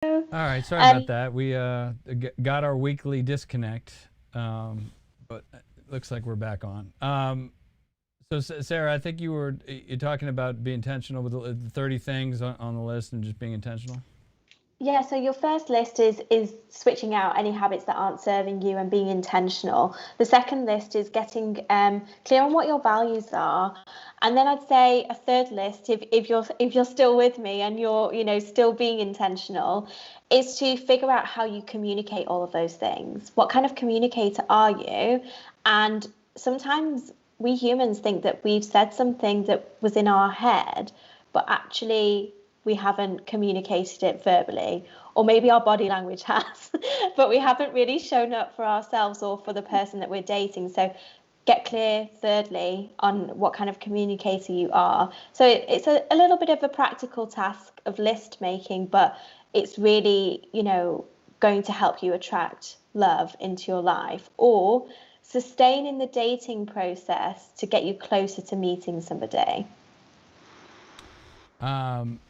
All right, sorry about Um, that. We got our weekly disconnect, but it looks like we're back on. So Sarah, I think you're talking about being intentional with the 30 things on the list and just being intentional. yeah, so your first list is switching out any habits that aren't serving you and being intentional. The second list is getting clear on what your values are. And then I'd say a third list, if you're still with me and you're, still being intentional, is to figure out how you communicate all of those things. What kind of communicator are you? And sometimes we humans think that we've said something that was in our head, but actually we haven't communicated it verbally, or maybe our body language has, but we haven't really shown up for ourselves or for the person that we're dating. So get clear, thirdly, on what kind of communicator you are. So it's a little bit of a practical task of list making, but it's really, going to help you attract love into your life or sustain in the dating process to get you closer to meeting somebody. Um,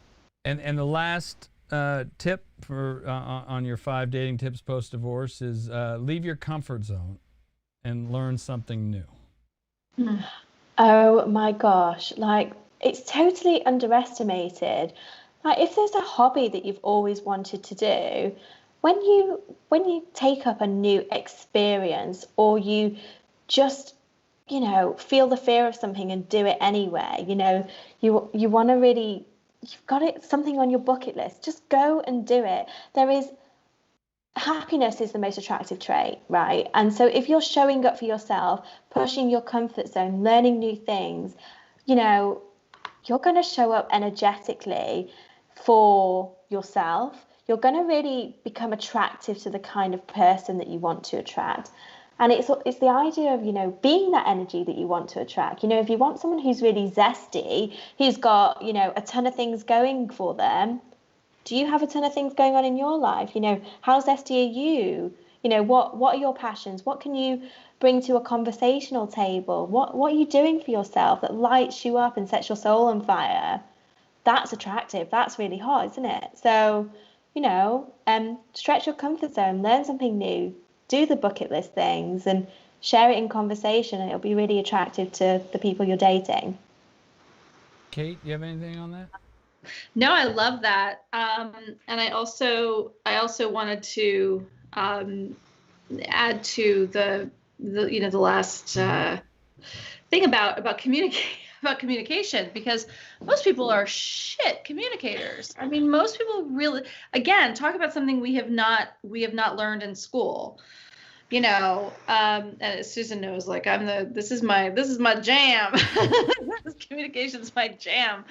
and the last tip for on your 5 dating tips post divorce is leave your comfort zone and learn something new. Oh my gosh, like it's totally underestimated. Like if there's a hobby that you've always wanted to do, when you take up a new experience or you just, feel the fear of something and do it anyway, you want to really you've got it something on your bucket list, just go and do it. There is happiness is the most attractive trait, right? And so if you're showing up for yourself, pushing your comfort zone, learning new things, you know, you're going to show up energetically for yourself. You're going to really become attractive to the kind of person that you want to attract. And it's the idea of, being that energy that you want to attract. If you want someone who's really zesty, who's got, a ton of things going for them, do you have a ton of things going on in your life? How zesty are you? What are your passions? What can you bring to a conversational table? What are you doing for yourself that lights you up and sets your soul on fire? That's attractive. That's really hot, isn't it? So, stretch your comfort zone, learn something new, do the bucket list things, and share it in conversation, and it'll be really attractive to the people you're dating. Kate, you have anything on that? No, I love that. And I also wanted to add to the last thing about communicate about communication, because most people are shit communicators. I mean, most people really, again, talk about something we have not learned in school. And Susan knows, like, this is my jam. Communication's my jam.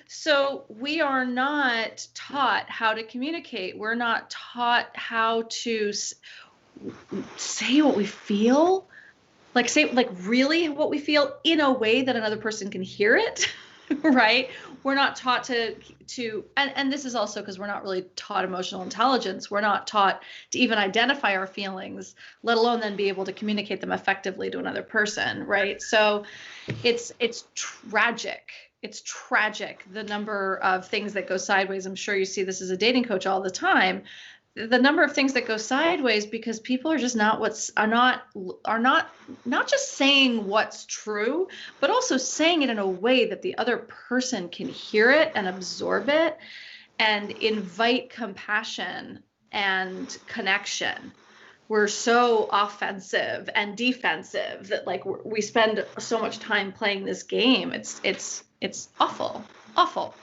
So we are not taught how to communicate. We're not taught how to say what we feel, like say like really what we feel in a way that another person can hear it. Right? We're not taught and this is also because we're not really taught emotional intelligence. We're not taught to even identify our feelings, let alone then be able to communicate them effectively to another person, right? So it's tragic. It's tragic, the number of things that go sideways. I'm sure you see this as a dating coach all the time. The number of things that go sideways because people are just not just saying what's true, but also saying it in a way that the other person can hear it and absorb it and invite compassion and connection. We're so offensive and defensive that, like, we spend so much time playing this game. It's awful, awful.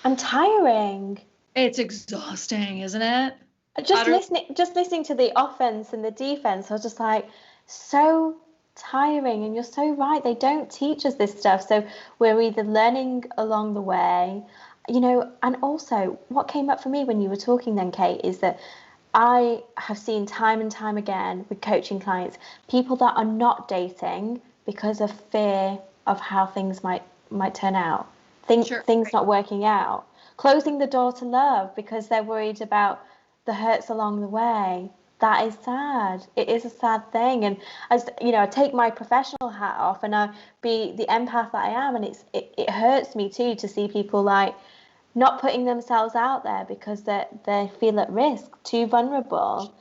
And tiring. It's exhausting, isn't it? just Utter. listening just listening to the offense and the defense, I was just like, so tiring. And you're so right, they don't teach us this stuff, so we're either learning along the way, and also what came up for me when you were talking then, Kate, is that I have seen time and time again with coaching clients, people that are not dating because of fear of how things might turn out, Sure. things not working out, closing the door to love because they're worried about the hurts along the way. That is sad. It is a sad thing. And as I take my professional hat off and I be the empath that I am, and it hurts me too to see people like not putting themselves out there because they feel at risk, too vulnerable.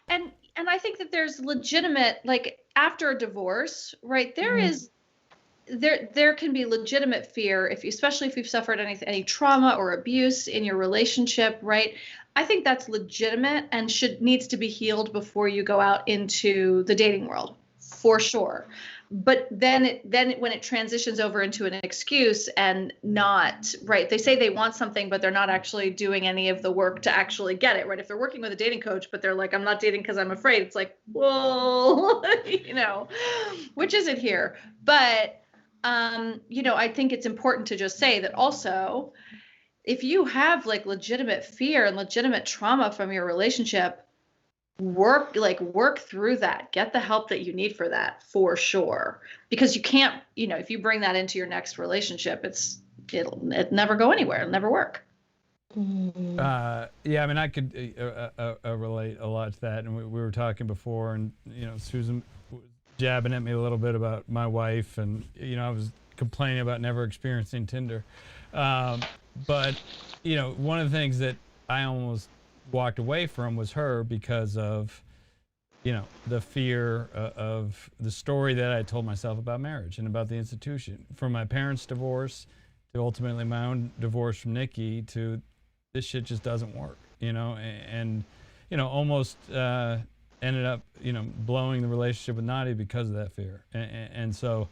And I think that there's legitimate, like after a divorce, right? There can be legitimate fear especially if you've suffered any trauma or abuse in your relationship, right? I think that's legitimate and needs to be healed before you go out into the dating world, for sure. But then when it transitions over into an excuse and not, right, they say they want something, but they're not actually doing any of the work to actually get it, right? If they're working with a dating coach, but they're like, I'm not dating because I'm afraid, it's like, well, which is it here? But I think it's important to just say that also, if you have like legitimate fear and legitimate trauma from your relationship, work through that. Get the help that you need for that, for sure. Because you can't, if you bring that into your next relationship, it'll never go anywhere. It'll never work. Yeah, I mean, I could relate a lot to that. And we were talking before, and Susan was jabbing at me a little bit about my wife, and I was complaining about never experiencing Tinder. But one of the things that I almost walked away from was her because of the fear of the story that I told myself about marriage and about the institution, from my parents' divorce to ultimately my own divorce from Nikki, to this shit just doesn't work, and almost ended up blowing the relationship with Nadia because of that fear, and so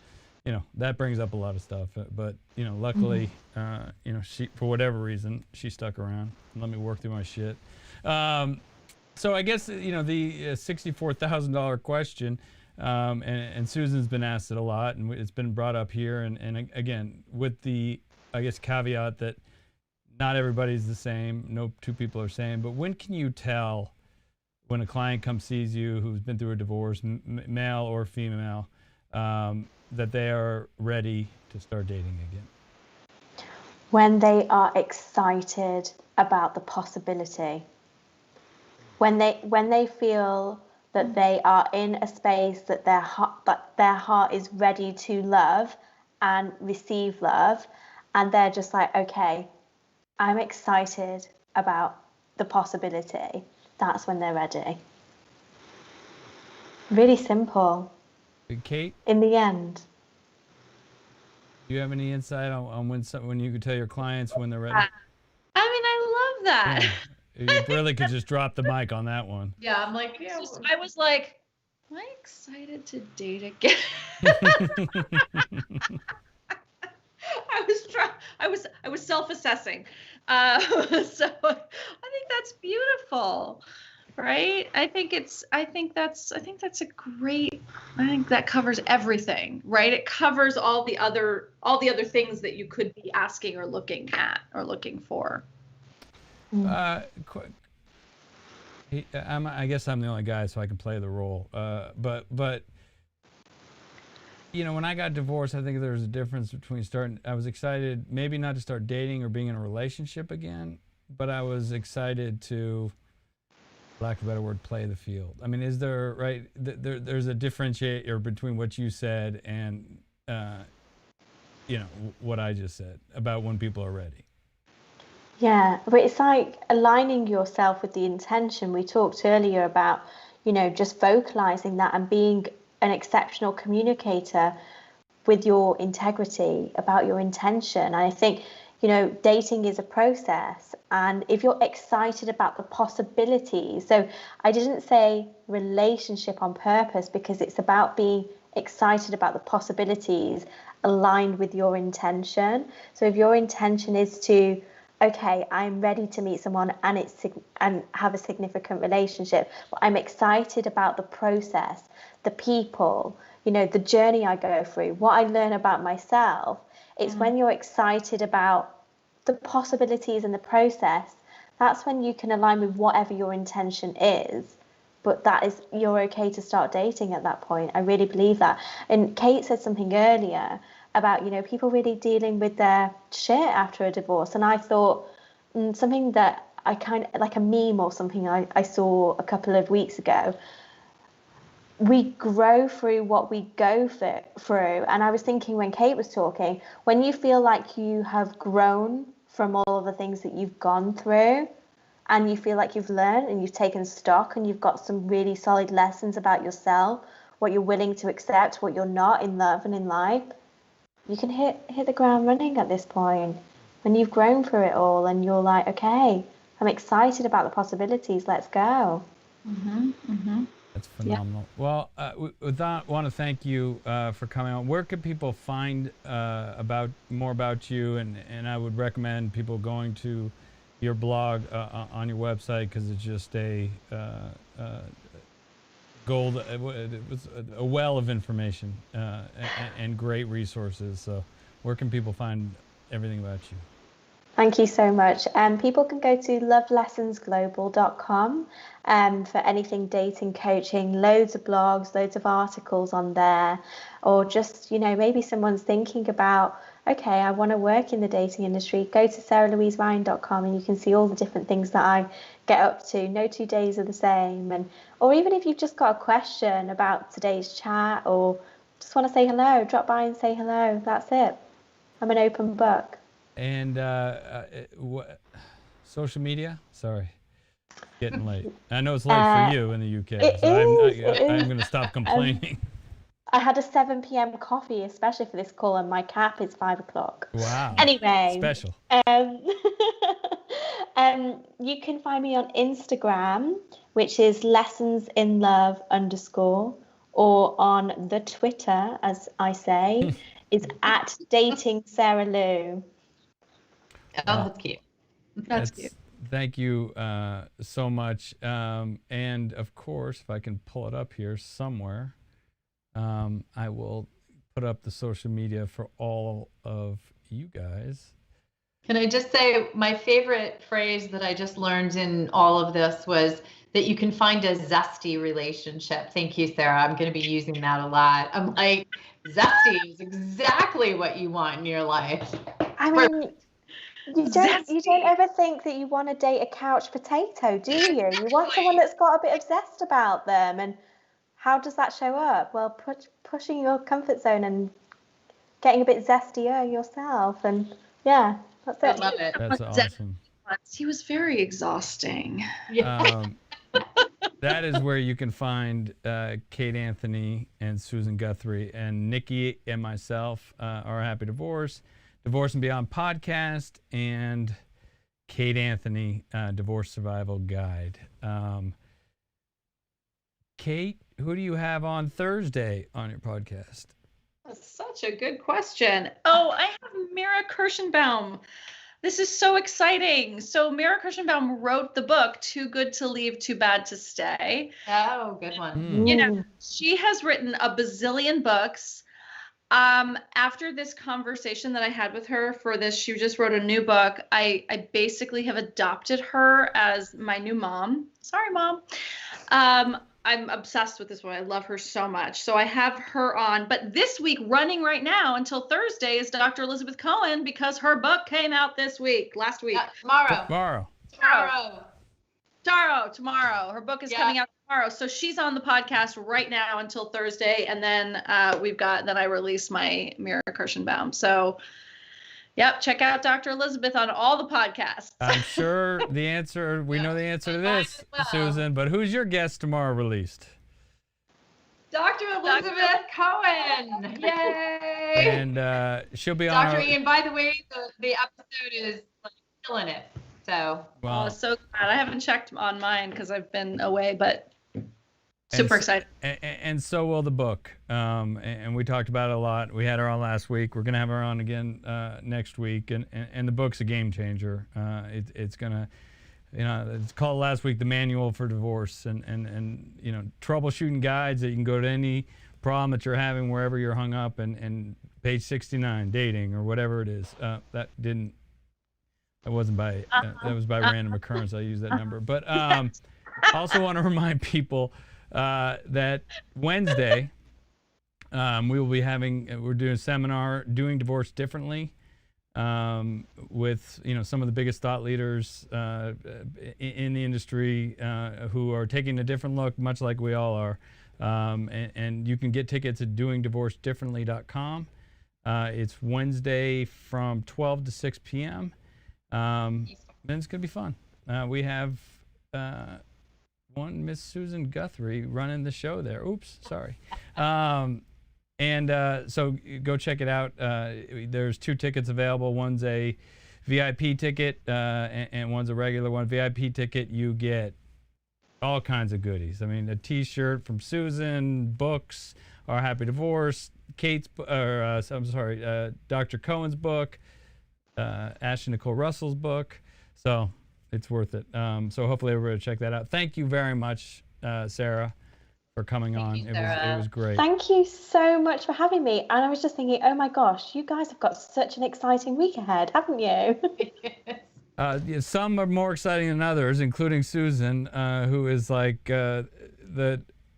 that brings up a lot of stuff, but luckily she, for whatever reason, she stuck around and let me work through my shit. So I guess the $64,000 question, and Susan's been asked it a lot, and it's been brought up here, and again with the, I guess, caveat that not everybody's the same, no two people are the same, but when can you tell when a client comes sees you who's been through a divorce, male or female, that they are ready to start dating again? When they are excited about the possibility. When they feel that they are in a space that their heart is ready to love and receive love, and they're just like, okay, I'm excited about the possibility. That's when they're ready. Really simple. Kate? In the end. Do you have any insight on when you could tell your clients when they're ready? I mean, I love that. Yeah. You really could just drop the mic on that one. Yeah, I'm like, I was like, am I excited to date again? I was self-assessing. So I think that's beautiful, right? I think that covers everything, right? It covers all the other things that you could be asking or looking at or looking for. I guess I'm the only guy, so I can play the role. But when I got divorced, I think there was a difference between I was excited maybe not to start dating or being in a relationship again, but I was excited to, for lack of a better word, play the field. I mean, is there, right, there's a differentiator between what you said and, what I just said about when people are ready. Yeah, but it's like aligning yourself with the intention. We talked earlier about, just vocalizing that and being an exceptional communicator with your integrity about your intention. And I think, dating is a process. And if you're excited about the possibilities, so I didn't say relationship on purpose because it's about being excited about the possibilities aligned with your intention. So if your intention is to, okay, I'm ready to meet someone and have a significant relationship, but I'm excited about the process, the people, the journey I go through, what I learn about myself. It's when you're excited about the possibilities and the process, that's when you can align with whatever your intention is. But you're okay to start dating at that point. I really believe that. And Kate said something earlier about, people really dealing with their shit after a divorce. And I thought something that I kind of, like a meme or something I saw a couple of weeks ago, we grow through what we go through. And I was thinking when Kate was talking, when you feel like you have grown from all of the things that you've gone through, and you feel like you've learned and you've taken stock and you've got some really solid lessons about yourself, what you're willing to accept, what you're not in love and in life, you can hit the ground running at this point when you've grown through it all and you're like, okay, I'm excited about the possibilities. Let's go. That's phenomenal. Well, with that, I want to thank you for coming on. Where can people find more about you? And I would recommend people going to your blog on your website, because it's just a gold. It was a well of information and great resources. So, where can people find everything about you? Thank you so much. People can go to lovelessonsglobal.com for anything dating coaching, loads of blogs, loads of articles on there, or just, maybe someone's thinking about, okay, I want to work in the dating industry. Go to sarahlouiseryan.com and you can see all the different things that I get up to. No 2 days are the same. Or even if you've just got a question about today's chat or just want to say hello, drop by and say hello. That's it. I'm an open book. And social media? Sorry, getting late. I know it's late for you in the UK, so I'm going to stop complaining. I had a 7 p.m. coffee, especially for this call, and my cap is 5 o'clock. Wow. Anyway. Special. You can find me on Instagram, which is lessonsinlove_, or on the Twitter, as I say, is at dating Sarah Lou. Oh, that's cute. That's cute. Thank you so much. And of course, if I can pull it up here somewhere, I will put up the social media for all of you guys. Can I just say my favorite phrase that I just learned in all of this was that you can find a zesty relationship. Thank you, Sarah. I'm going to be using that a lot. I'm like, zesty is exactly what you want in your life. I mean, you don't ever think that you want to date a couch potato, do you? You want someone that's got a bit of zest about them. And how does that show up? Well, pushing your comfort zone and getting a bit zestier yourself. And yeah, that's it. I love it. That's awesome. He was very exhausting. Yeah. That is where you can find Kate Anthony and Susan Guthrie, and Nikki and myself are Happy Divorce and Beyond podcast, and Kate Anthony, Divorce Survival Guide. Kate, who do you have on Thursday on your podcast? That's such a good question. Oh, I have Mira Kirschenbaum. This is so exciting. So Mira Kirschenbaum wrote the book, Too Good to Leave, Too Bad to Stay. Oh, good one. She has written a bazillion books. After this conversation that I had with her for this, she just wrote a new book. I basically have adopted her as my new mom. Sorry, Mom. I'm obsessed with this one. I love her so much. So I have her on. But this week, running right now until Thursday, is Dr. Elizabeth Cohen, because her book came out last week. Tomorrow. Tomorrow. Her book is coming out tomorrow. So she's on the podcast right now until Thursday. And then then I release my Mira Kirschenbaum. So check out Dr. Elizabeth on all the podcasts. I'm sure we know the answer to this, Susan, but who's your guest tomorrow released? Dr. Elizabeth Cohen. Yay. And she'll be on. Dr. Ian, by the way, the episode is killing it. So. So glad. I haven't checked on mine because I've been away, but super excited. And so will the book. And we talked about it a lot. We had her on last week. We're going to have her on again next week. And the book's a game changer. It's going to, it's called last week, The Manual for Divorce. And troubleshooting guides that you can go to any problem that you're having wherever you're hung up. And page 69, dating or whatever it is. That was by random occurrence. I used that number. But also want to remind people that Wednesday we're doing a seminar, Doing Divorce Differently, with some of the biggest thought leaders in the industry who are taking a different look, much like we all are. And you can get tickets at doingdivorcedifferently.com. It's Wednesday from 12 to 6 p.m. Then it's gonna be fun. We have one Miss Susan Guthrie running the show there. Oops, sorry. So go check it out. There's 2 tickets available. One's a VIP ticket and one's a regular one. VIP ticket, you get all kinds of goodies. I mean, a T-shirt from Susan, books, Our Happy Divorce, Dr. Cohen's book, Ashley Nicole Russell's book. So it's worth it. So hopefully everybody will check that out. Thank you very much, Sarah, for coming on. You, it was great. Thank you so much for having me. And I was just thinking, oh my gosh, you guys have got such an exciting week ahead, haven't you? Some are more exciting than others, including Susan, who is like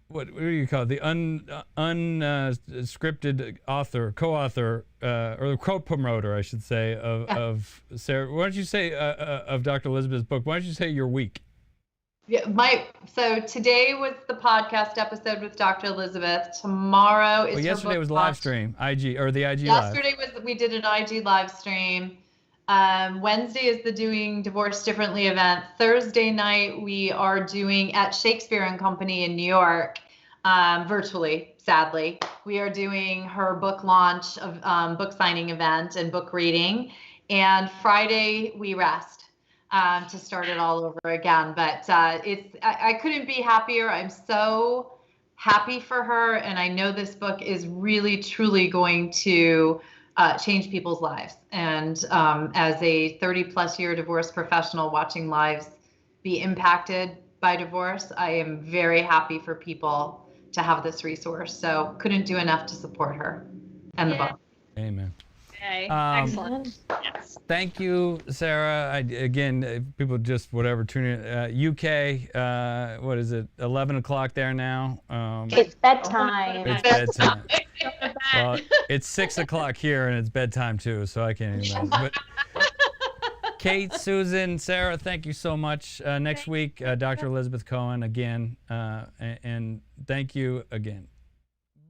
what do you call it? The unscripted author, co-author, or co-promoter, I should say, of Sarah. Why don't you say of Dr. Elizabeth's book? Why don't you say your week? Yeah, so today was the podcast episode with Dr. Elizabeth. Tomorrow is yesterday was live stream, IG or the IG yesterday live. we did an IG live stream. Wednesday is the Doing Divorce Differently event. Thursday night we are doing at Shakespeare and Company in New York, virtually, sadly. We are doing her book launch of book signing event and book reading. And Friday we rest to start it all over again. But I couldn't be happier. I'm so happy for her, and I know this book is really truly going to change people's lives. And as a 30+ year divorce professional watching lives be impacted by divorce, I am very happy for people to have this resource. So couldn't do enough to support her and the book. Amen. Okay. Excellent. Yes. Thank you, Sarah. Again, people just whatever tune in. UK, what is it? 11 o'clock there now. It's bedtime. It's bedtime. Well, it's 6 o'clock here, and it's bedtime too, so I can't even imagine. But Kate, Susan, Sarah, thank you so much. Next week, Dr. Elizabeth Cohen again, and thank you again.